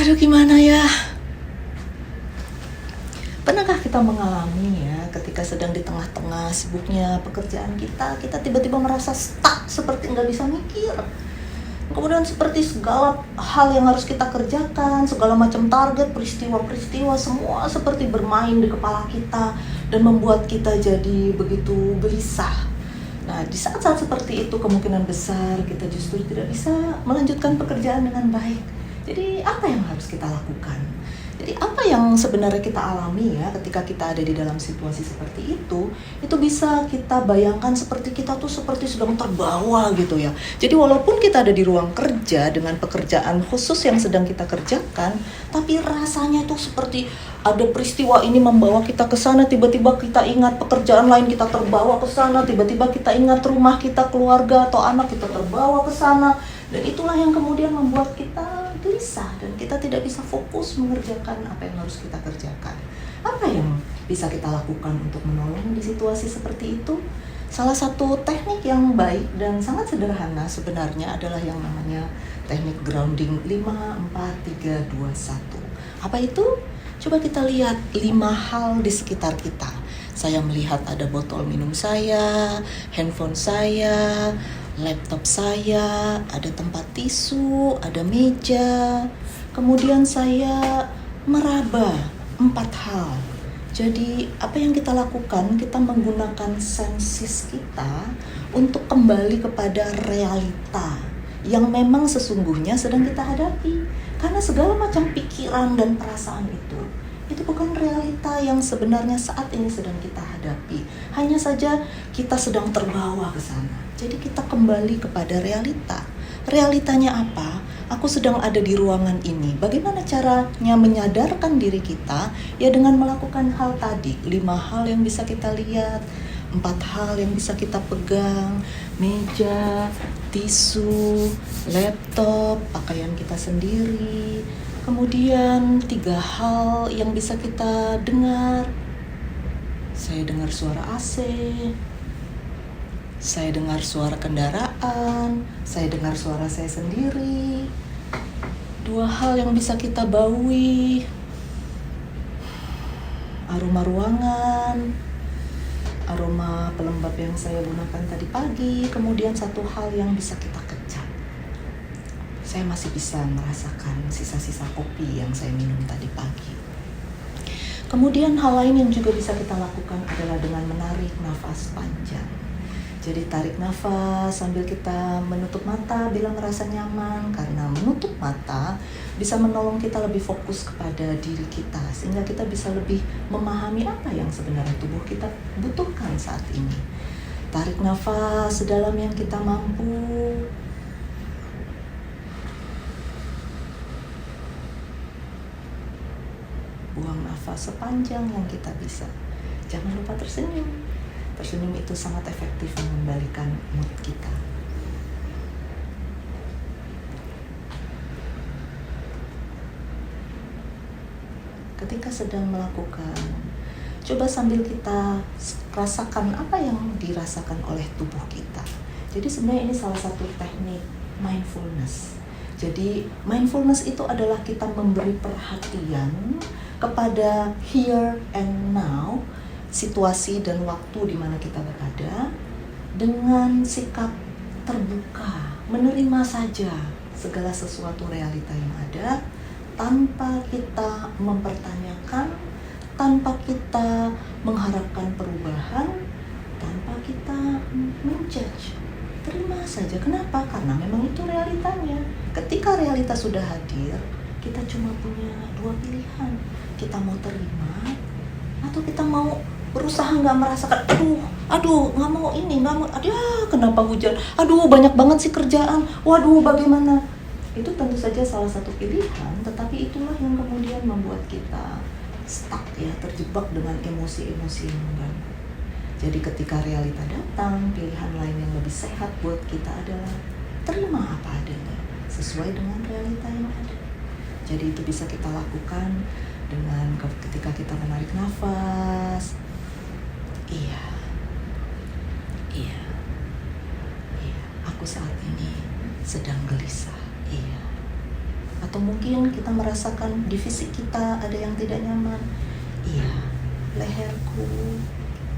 Aduh, gimana ya? Pernahkah kita mengalami ya, ketika sedang di tengah-tengah sibuknya pekerjaan kita tiba-tiba merasa stuck, seperti nggak bisa mikir. Kemudian seperti segala hal yang harus kita kerjakan, segala macam target, peristiwa-peristiwa, semua seperti bermain di kepala kita dan membuat kita jadi begitu gelisah. Nah, di saat-saat seperti itu kemungkinan besar kita justru tidak bisa melanjutkan pekerjaan dengan baik. Jadi apa yang harus kita lakukan? Jadi apa yang sebenarnya kita alami ya ketika kita ada di dalam situasi seperti itu bisa kita bayangkan seperti kita tuh seperti sedang terbawa gitu ya. Jadi walaupun kita ada di ruang kerja dengan pekerjaan khusus yang sedang kita kerjakan, tapi rasanya tuh seperti ada peristiwa ini membawa kita ke sana, tiba-tiba kita ingat pekerjaan lain, kita terbawa ke sana, tiba-tiba kita ingat rumah kita, keluarga atau anak, kita terbawa ke sana. Dan itulah yang kemudian membuat kita gelisah dan kita tidak bisa fokus mengerjakan apa yang harus kita kerjakan. Apa yang bisa kita lakukan untuk menolong di situasi seperti itu? Salah satu teknik yang baik dan sangat sederhana sebenarnya adalah yang namanya teknik grounding 5, 4, 3, 2, 1. Apa itu? Coba kita lihat 5 hal di sekitar kita. Saya melihat ada botol minum saya, handphone saya, laptop saya, ada tempat tisu, ada meja. Kemudian saya meraba 4 hal. Jadi apa yang kita lakukan, kita menggunakan senses kita untuk kembali kepada realita yang memang sesungguhnya sedang kita hadapi. Karena segala macam pikiran dan perasaan itu bukan realita yang sebenarnya saat ini sedang kita hadapi. Hanya saja kita sedang terbawa ke sana. Jadi kita kembali kepada realita. Realitanya apa? Aku sedang ada di ruangan ini. Bagaimana caranya menyadarkan diri kita? Ya dengan melakukan hal tadi. 5 hal yang bisa kita lihat, 4 hal yang bisa kita pegang, meja, tisu, laptop, pakaian kita sendiri. Kemudian 3 hal yang bisa kita dengar. Saya dengar suara AC, saya dengar suara kendaraan, saya dengar suara saya sendiri. 2 hal yang bisa kita baui, aroma ruangan, aroma pelembab yang saya gunakan tadi pagi. Kemudian 1 hal yang bisa kita kecap. Saya masih bisa merasakan sisa-sisa kopi yang saya minum tadi pagi. Kemudian hal lain yang juga bisa kita lakukan adalah dengan menarik nafas panjang. Jadi tarik nafas sambil kita menutup mata bila merasa nyaman, karena menutup mata bisa menolong kita lebih fokus kepada diri kita, sehingga kita bisa lebih memahami apa yang sebenarnya tubuh kita butuhkan saat ini. Tarik nafas sedalam yang kita mampu. Buang nafas sepanjang yang kita bisa. Jangan lupa tersenyum. Tersenyum itu sangat efektif mengembalikan mood kita. Ketika sedang melakukan, coba sambil kita rasakan apa yang dirasakan oleh tubuh kita. Jadi sebenarnya ini salah satu teknik mindfulness. Jadi mindfulness itu adalah kita memberi perhatian kepada here and now, situasi dan waktu di mana kita berada, dengan sikap terbuka, menerima saja segala sesuatu realita yang ada, tanpa kita mempertanyakan, tanpa kita mengharapkan perubahan, tanpa kita menjudge. Terima saja. Kenapa? Karena memang itu realitanya. Ketika realita sudah hadir, kita cuma punya 2 pilihan. Kita mau terima atau kita mau berusaha nggak merasakan, aduh nggak mau ini, nggak mau, aduh kenapa hujan, aduh banyak banget sih kerjaan, waduh bagaimana. Itu tentu saja salah satu pilihan, tetapi itulah yang kemudian membuat kita stuck ya, terjebak dengan emosi-emosi yang mengganggu. Jadi ketika realita datang, pilihan lain yang lebih sehat buat kita adalah terima apa adanya, sesuai dengan realita yang ada. Jadi itu bisa kita lakukan dengan ketika kita menarik nafas. Iya, aku saat ini sedang gelisah. Iya, Atau mungkin kita merasakan di fisik kita ada yang tidak nyaman. Iya, leherku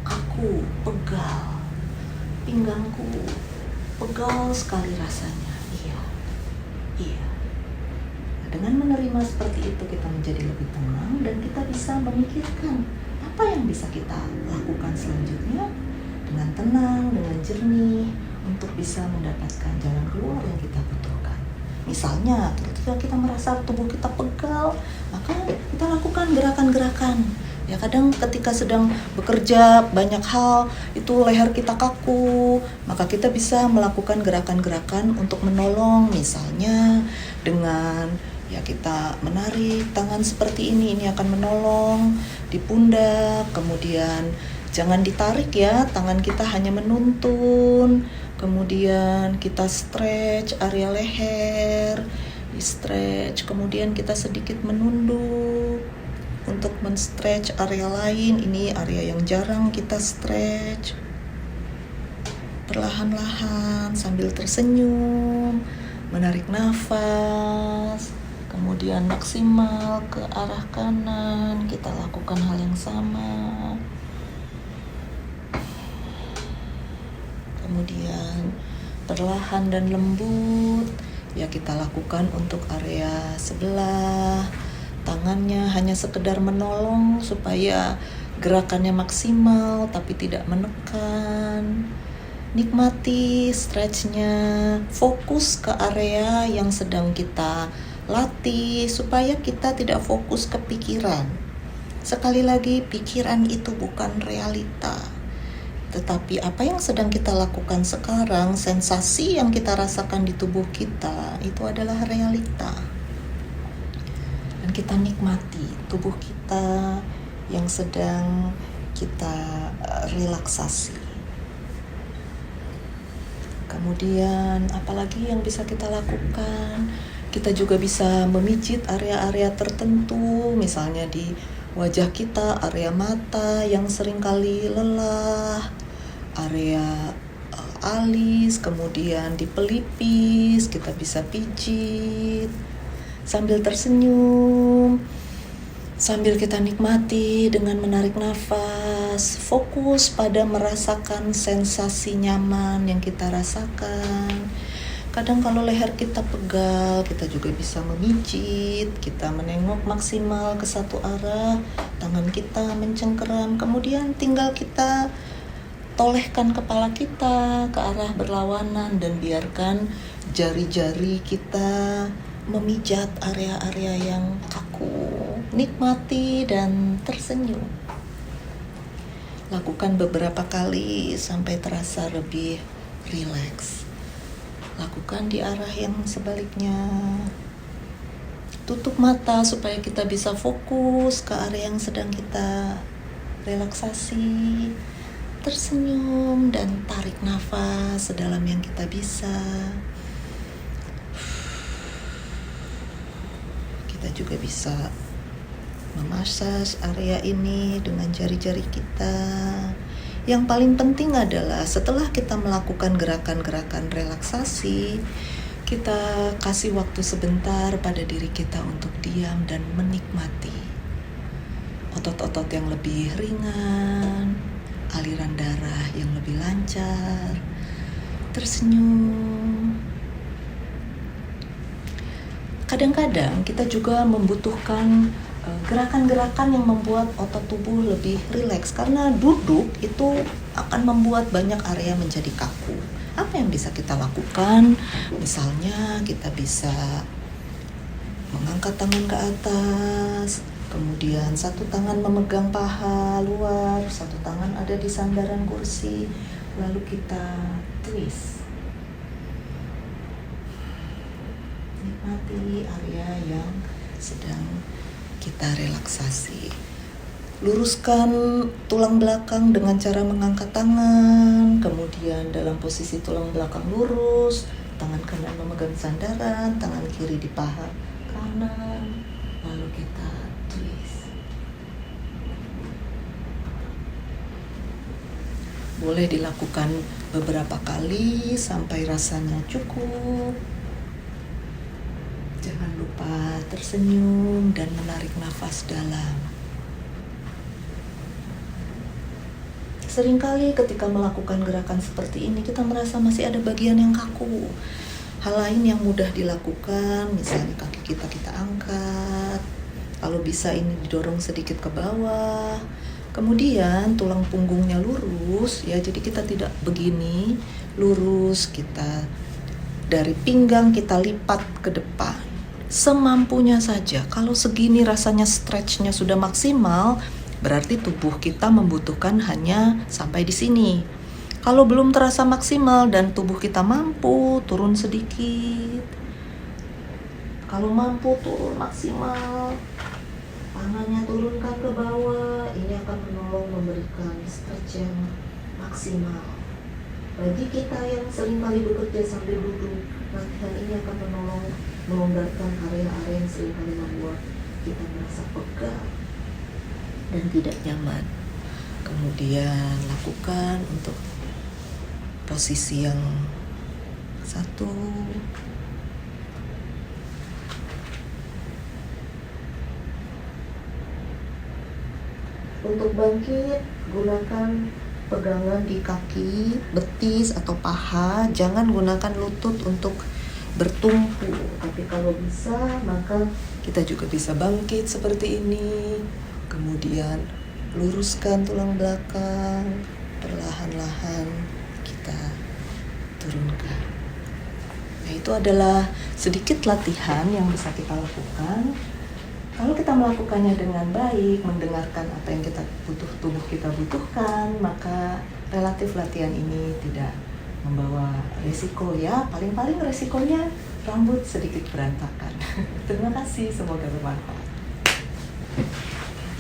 kaku, pegal, pinggangku pegal sekali rasanya. Iya. Dengan menerima seperti itu, kita menjadi lebih tenang dan kita bisa memikirkan apa yang bisa kita lakukan selanjutnya dengan tenang, dengan jernih, untuk bisa mendapatkan jalan keluar yang kita butuhkan. Misalnya, ketika kita merasa tubuh kita pegal, maka kita lakukan gerakan-gerakan. Ya, kadang ketika sedang bekerja banyak hal, itu leher kita kaku, maka kita bisa melakukan gerakan-gerakan untuk menolong. Misalnya dengan kita menarik tangan seperti ini akan menolong di pundak. Kemudian jangan ditarik ya, tangan kita hanya menuntun. Kemudian kita stretch area leher, di stretch. Kemudian kita sedikit menunduk untuk men-stretch area lain. Ini area yang jarang kita stretch. Perlahan-lahan sambil tersenyum, menarik nafas. Kemudian maksimal ke arah kanan, kita lakukan hal yang sama. Kemudian perlahan dan lembut, ya kita lakukan untuk area sebelah. Tangannya hanya sekedar menolong supaya gerakannya maksimal tapi tidak menekan. Nikmati stretchnya, fokus ke area yang sedang kita latih supaya kita tidak fokus ke pikiran. Sekali lagi, pikiran itu bukan realita. Tetapi apa yang sedang kita lakukan sekarang, sensasi yang kita rasakan di tubuh kita, itu adalah realita. Dan kita nikmati tubuh kita yang sedang kita relaksasi. Kemudian apalagi yang bisa kita lakukan? Kita juga bisa memijit area-area tertentu, misalnya di wajah kita, area mata yang seringkali lelah, area alis, kemudian di pelipis kita bisa pijit sambil tersenyum, sambil kita nikmati dengan menarik nafas, fokus pada merasakan sensasi nyaman yang kita rasakan. Kadang kalau leher kita pegal, kita juga bisa memijit, kita menengok maksimal ke satu arah, tangan kita mencengkeram, kemudian tinggal kita tolehkan kepala kita ke arah berlawanan dan biarkan jari-jari kita memijat area-area yang kaku. Nikmati dan tersenyum. Lakukan beberapa kali sampai terasa lebih rileks. Lakukan di arah yang sebaliknya. Tutup mata supaya kita bisa fokus ke area yang sedang kita relaksasi. Tersenyum dan tarik nafas sedalam yang kita bisa. Kita juga bisa memasaj area ini dengan jari-jari kita. Yang paling penting adalah setelah kita melakukan gerakan-gerakan relaksasi, kita kasih waktu sebentar pada diri kita untuk diam dan menikmati otot-otot yang lebih ringan, aliran darah yang lebih lancar, tersenyum. Kadang-kadang kita juga membutuhkan gerakan-gerakan yang membuat otot tubuh lebih rileks, karena duduk itu akan membuat banyak area menjadi kaku. Apa yang bisa kita lakukan? Misalnya kita bisa mengangkat tangan ke atas, kemudian satu tangan memegang paha luar, satu tangan ada di sandaran kursi, lalu kita twist. Nikmati area yang sedang kita relaksasi. Luruskan tulang belakang dengan cara mengangkat tangan, kemudian dalam posisi tulang belakang lurus, tangan kanan memegang sandaran, tangan kiri di paha kanan, lalu kita twist. Boleh dilakukan beberapa kali sampai rasanya cukup. Jangan lupa tersenyum dan menarik nafas dalam. Seringkali ketika melakukan gerakan seperti ini, kita merasa masih ada bagian yang kaku. Hal lain yang mudah dilakukan, misalnya kaki kita angkat, kalau bisa ini didorong sedikit ke bawah. Kemudian tulang punggungnya lurus, ya, jadi kita tidak begini, lurus, kita dari pinggang kita lipat ke depan. Semampunya saja. Kalau segini rasanya stretchnya sudah maksimal, berarti tubuh kita membutuhkan hanya sampai di sini. Kalau belum terasa maksimal dan tubuh kita mampu, turun sedikit. Kalau mampu, turun maksimal. Tangannya turunkan ke bawah. Ini akan menolong memberikan stretch yang maksimal. Bagi kita yang seringkali bekerja sambil duduk, latihan ini akan menolong melonggarkan area-area yang seringkali membuat kita merasa pegal dan tidak nyaman. Kemudian lakukan untuk posisi yang satu. Untuk bangkit, gunakan pegangan di kaki, betis atau paha. Jangan gunakan lutut untuk bertumpu. Tapi kalau bisa, maka kita juga bisa bangkit seperti ini. Kemudian luruskan tulang belakang, perlahan-lahan kita turunkan. Nah, itu adalah sedikit latihan yang bisa kita lakukan. Kalau kita melakukannya dengan baik, mendengarkan apa yang tubuh kita butuhkan, maka relatif latihan ini tidak membawa resiko, ya. Paling-paling resikonya rambut sedikit berantakan. Terima kasih, semoga bermanfaat.